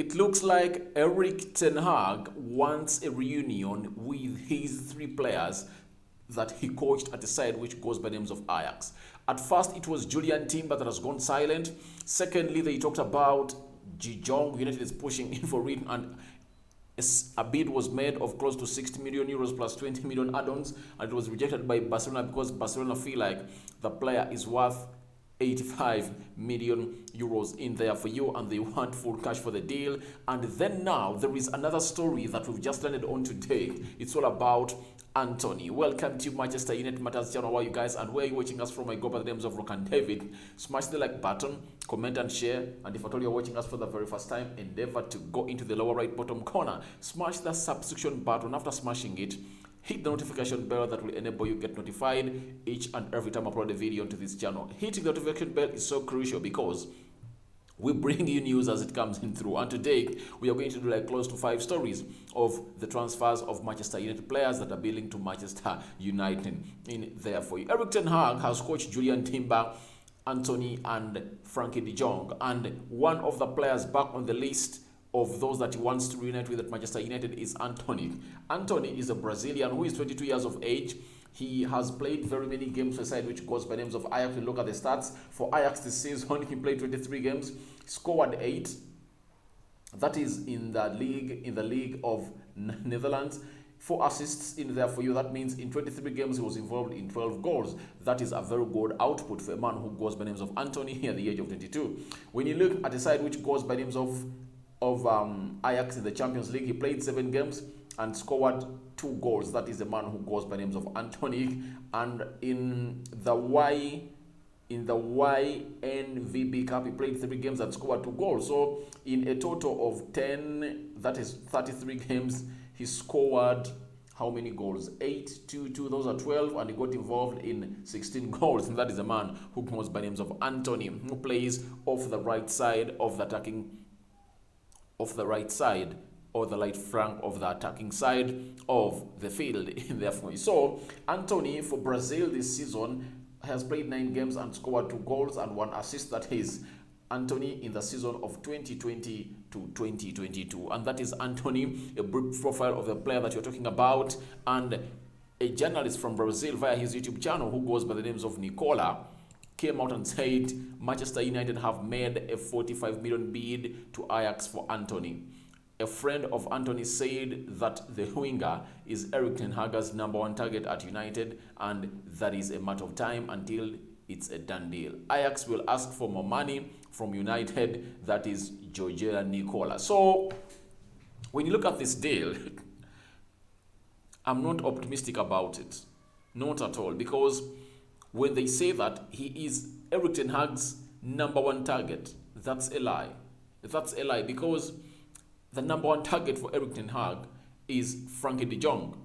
It looks like Erik ten Hag wants a reunion with his three players that he coached at the side, which goes by the names of Ajax. At first, it was Julian Timber that has gone silent. Secondly, they talked about De Jong. United is pushing in for it, and a bid was made of close to 60 million euros plus 20 million add-ons, and it was rejected by Barcelona because Barcelona feel like the player is worth 85 million euros in there for you, and they want full cash for the deal. And then now there is another story that we've just landed on today. It's all about Antony. Welcome to Manchester United Matters channel. How are you guys, and where are you watching us from? I go by the names of Rock and David. Smash the like button, comment and share, and if at all you're watching us for the very first time, endeavor to go into the lower right bottom corner, smash the subscription button. After smashing it, hit the notification bell that will enable you get notified each and every time I upload a video onto this channel. Hitting the notification bell is so crucial because we bring you news as it comes in through. And today, we are going to do like close to 5 stories of the transfers of Manchester United players that are billing to Manchester United in there for you. Erik ten Hag has coached Julian Timber, Antony, and Frankie de Jong. And one of the players back on the list of those that he wants to reunite with at Manchester United is Antony. Antony is a Brazilian who is 22 years of age. He has played very many games for a side which goes by names of Ajax. We look at the stats. For Ajax this season, he played 23 games, scored 8. That is in the league of Netherlands. 4 assists in there for you. That means in 23 games he was involved in 12 goals. That is a very good output for a man who goes by names of Antony at the age of 22. When you look at the side which goes by names of Ajax in the Champions League, he played 7 games and scored 2 goals. That is a man who goes by names of Antony. And in the YNVB Cup, he played 3 games and scored 2 goals. So in a total of 10, that is 33 games, he scored how many goals? 8, 2, 2, those are 12, and he got involved in 16 goals. And that is a man who goes by names of Antony, who plays off the right side of the attacking, off the right side or the right flank of the attacking side of the field in there for you. So Antony for Brazil this season has played 9 games and scored 2 goals and 1 assist. That is Antony in the season of 2020 to 2022. And that is Antony, a brief profile of the player that you're talking about. And a journalist from Brazil via his YouTube channel who goes by the names of Nicola came out and said Manchester United have made a 45 million bid to Ajax for Antony. A friend of Antony said that the winger is Erik ten Hag's #1 target at United, and that is a matter of time until it's a done deal. Ajax will ask for more money from United. That is Georgia Nicola. So when you look at this deal, I'm not optimistic about it. Not at all. Because when they say that he is Erik ten Hag's #1 target, that's a lie. That's a lie, because the #1 target for Erik ten Hag is Frankie de Jong.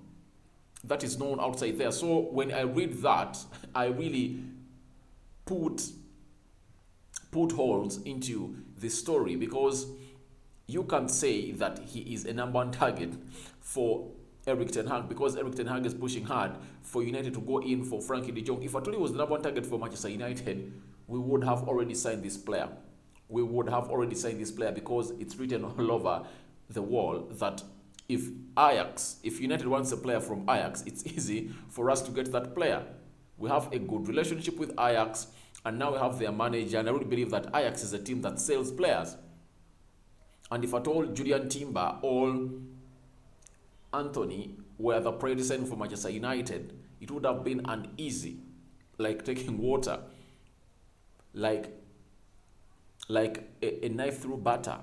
That is known outside there. So when I read that, I really put holes into this story, because you can say that he is a #1 target for Erik ten Hag because Erik ten Hag is pushing hard for United to go in for Frankie de Jong. If I told you he was the #1 target for Manchester United, we would have already signed this player. We would have already signed this player, because it's written all over the wall that if United wants a player from Ajax, it's easy for us to get that player. We have a good relationship with Ajax, and now we have their manager, and I really believe that Ajax is a team that sells players. And if at all Julian Timber or Antony were the priority signing for Manchester United, it would have been an easy, like taking water, like a knife through butter,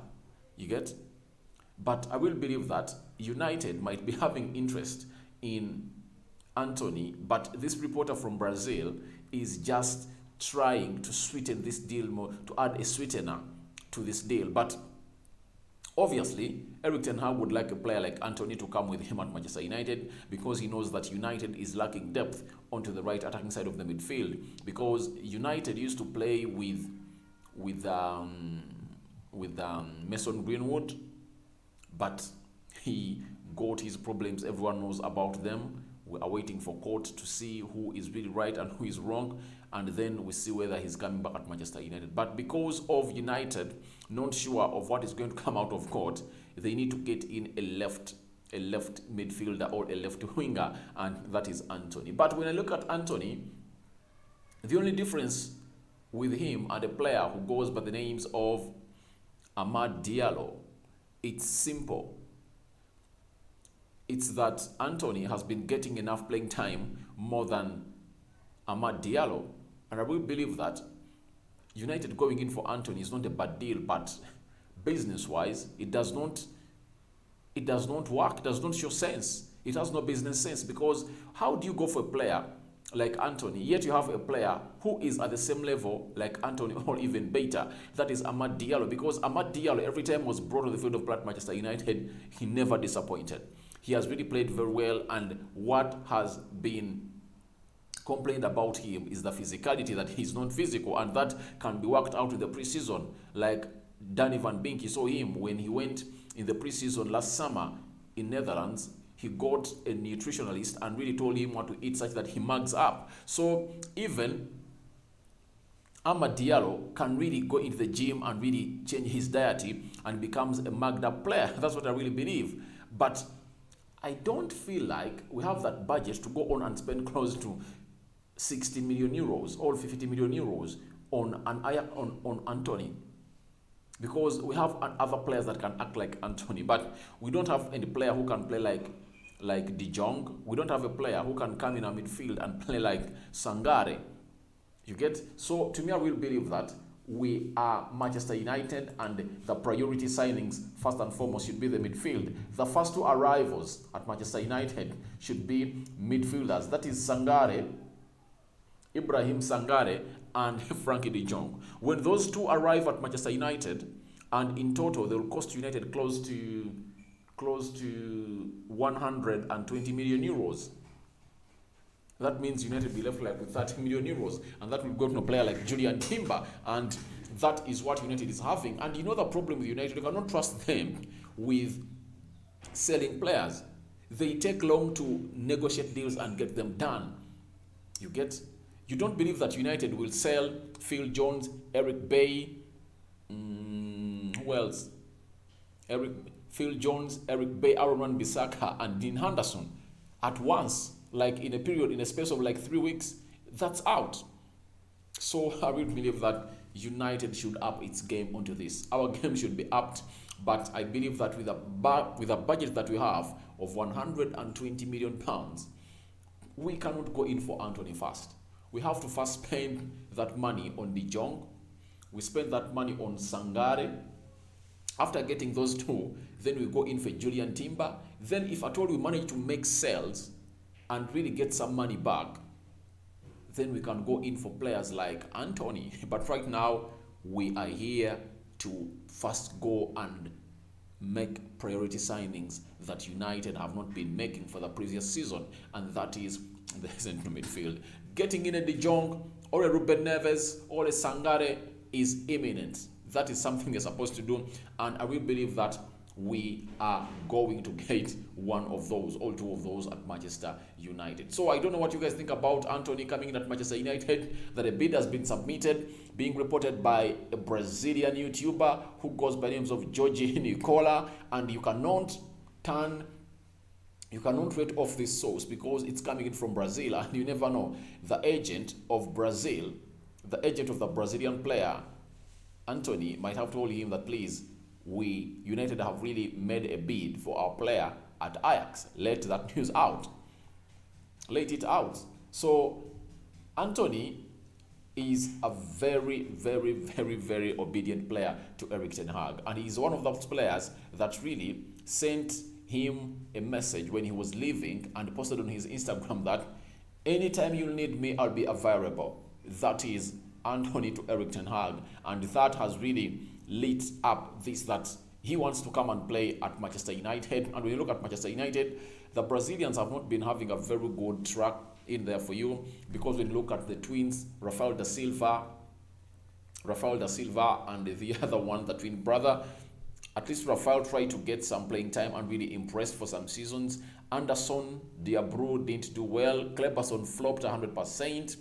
you get? But I will believe that United might be having interest in Antony, but this reporter from Brazil is just trying to sweeten this deal more, to add a sweetener to this deal. But obviously, Erik ten Hag would like a player like Antony to come with him at Manchester United, because he knows that United is lacking depth onto the right attacking side of the midfield, because United used to play with Mason Greenwood, but he got his problems. Everyone knows about them We are waiting for court to see who is really right and who is wrong, and then we see whether he's coming back at Manchester United. But because of United not sure of what is going to come out of court, they need to get in a left midfielder or a left winger, and that is Antony. But when I look at Antony, the only difference with him and a player who goes by the names of Amad Diallo, it's simple. It's that Antony has been getting enough playing time more than Amad Diallo. And I will believe that United going in for Antony is not a bad deal, but business-wise, it does not work. It does not show sense. It has no business sense, because how do you go for a player like Antony, yet you have a player who is at the same level like Antony or even better? That is Amad Diallo, because Amad Diallo, every time was brought on the field of play at Manchester United, he never disappointed. He has really played very well, and what has been complained about him is the physicality, that he's not physical, and that can be worked out with the preseason. Like Danny van Beek, you saw him when he went in the preseason last summer in Netherlands. He got a nutritionalist and really told him what to eat such that he mugs up. So even Amad Diallo can really go into the gym and really change his diet and becomes a mugged up player. That's what I really believe. But I don't feel like we have that budget to go on and spend close to 60 million euros or 50 million euros on Antony, because we have other players that can act like Antony, but we don't have any player who can play like De Jong. We don't have a player who can come in our midfield and play like Sangare. You get? So to me, I will believe that we are Manchester United, and the priority signings first and foremost should be the midfield. The first two arrivals at Manchester United should be midfielders. That is Sangare, Ibrahim Sangare, and Frankie De Jong. When those two arrive at Manchester United, and in total they will cost United close to 120 million euros. That means United will be left like with 30 million euros, and that will go to a player like Julian Timber, and that is what United is having. And you know the problem with United, you cannot trust them with selling players. They take long to negotiate deals and get them done. You get? You don't believe that United will sell Phil Jones, Eric Bay, who else? Phil Jones, Eric Bay, Aaron Wan-Bissaka, and Dean Henderson at once, like in a space of like 3 weeks. That's out. So I really believe that United should up its game onto this. Our game should be upped, but I believe that with a budget that we have of 120 million pounds, we cannot go in for Antony first. We have to first spend that money on De Jong. We spend that money on Sangare. After getting those two, then we go in for Julian Timber. Then if at all we manage to make sales and really get some money back, then we can go in for players like Antony. But right now, we are here to first go and make priority signings that United have not been making for the previous season, and that is the central midfield. Getting in a De Jong or a Ruben Neves or a Sangare is imminent. That is something they're supposed to do, and I will believe that we are going to get one of those, all two of those at Manchester United. So I don't know what you guys think about Antony coming in at Manchester United. That a bid has been submitted, being reported by a Brazilian YouTuber who goes by names of Jorge Nicola, and you cannot rate off this source because it's coming in from Brazil, and you never know. The agent of Brazil, the agent of the Brazilian player, Antony, might have told him that, please, we, United, have really made a bid for our player at Ajax. Let that news out. Let it out. So, Antony is a very, very, very, very obedient player to Erik ten Hag. And he's one of those players that really sent him a message when he was leaving and posted on his Instagram that anytime you need me, I'll be available. That is Antony to Erik ten Hag. And that has really lit up this, that he wants to come and play at Manchester United. And when you look at Manchester United, the Brazilians have not been having a very good track in there for you, because when you look at the twins, Rafael da Silva and the other one, the twin brother, At least Rafael tried to get some playing time and really impressed for some seasons. Anderson, Diabru didn't do well. Kleberson flopped 100%.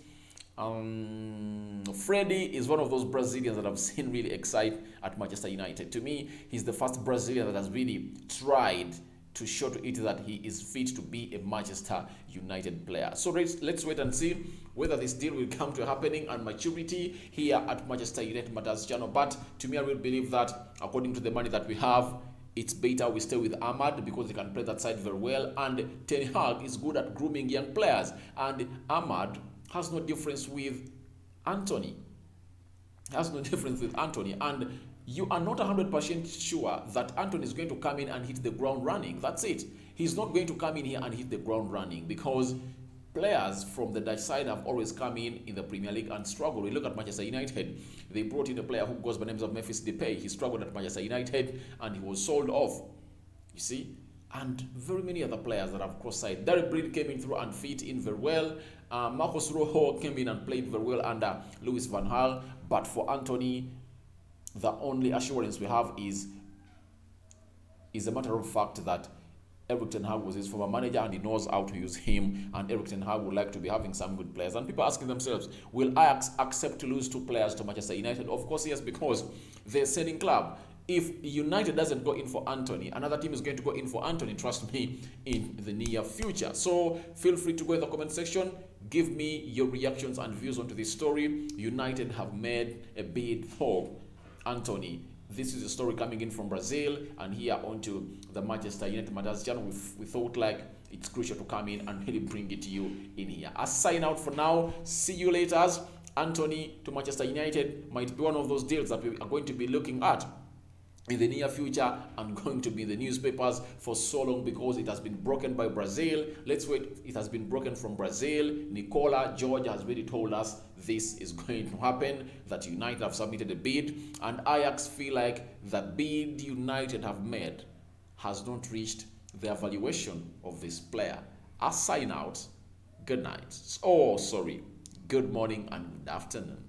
Freddie is one of those Brazilians that I've seen really excite at Manchester United. To me, he's the first Brazilian that has really tried to show to it that he is fit to be a Manchester United player. So let's wait and see whether this deal will come to happening and maturity here at Manchester United Matters channel. But to me, I will believe that according to the money that we have, it's better we stay with Ahmad because he can play that side very well. And Ten Hag is good at grooming young players. And Ahmad has no difference with Antony. And you are not 100% sure that Antony is going to come in and hit the ground running. That's it. He's not going to come in here and hit the ground running because players from the Dutch side have always come in the Premier League and struggled. We look at Manchester United. They brought in a player who goes by the names of Memphis Depay. He struggled at Manchester United and he was sold off. You see? And very many other players that have cross-side. Derek Breed came in through and fit in very well. Marcos Rojo came in and played very well under Louis van Gaal. But for Antony, the only assurance we have is a matter of fact that Erik ten Hag was his former manager and he knows how to use him, and Erik ten Hag would like to be having some good players. And people asking themselves, will Ajax accept to lose 2 players to Manchester United? Of course yes, because they're a selling club. If United doesn't go in for Antony, another team is going to go in for Antony, trust me, in the near future. So feel free to go in the comment section. Give me your reactions and views onto this story. United have made a bid for Antony. This is a story coming in from Brazil, and here onto the Manchester United Matters channel. We thought like it's crucial to come in and really bring it to you in here. I sign out for now. See you later. Antony to Manchester United might be one of those deals that we are going to be looking at in the near future and going to be in the newspapers for so long because it has been broken by Brazil. Let's wait. It has been broken from Brazil. Nicola George has already told us this is going to happen, that United have submitted a bid, and Ajax feel like the bid United have made has not reached their valuation of this player. I sign out. Good night. Oh, sorry. Good morning and good afternoon.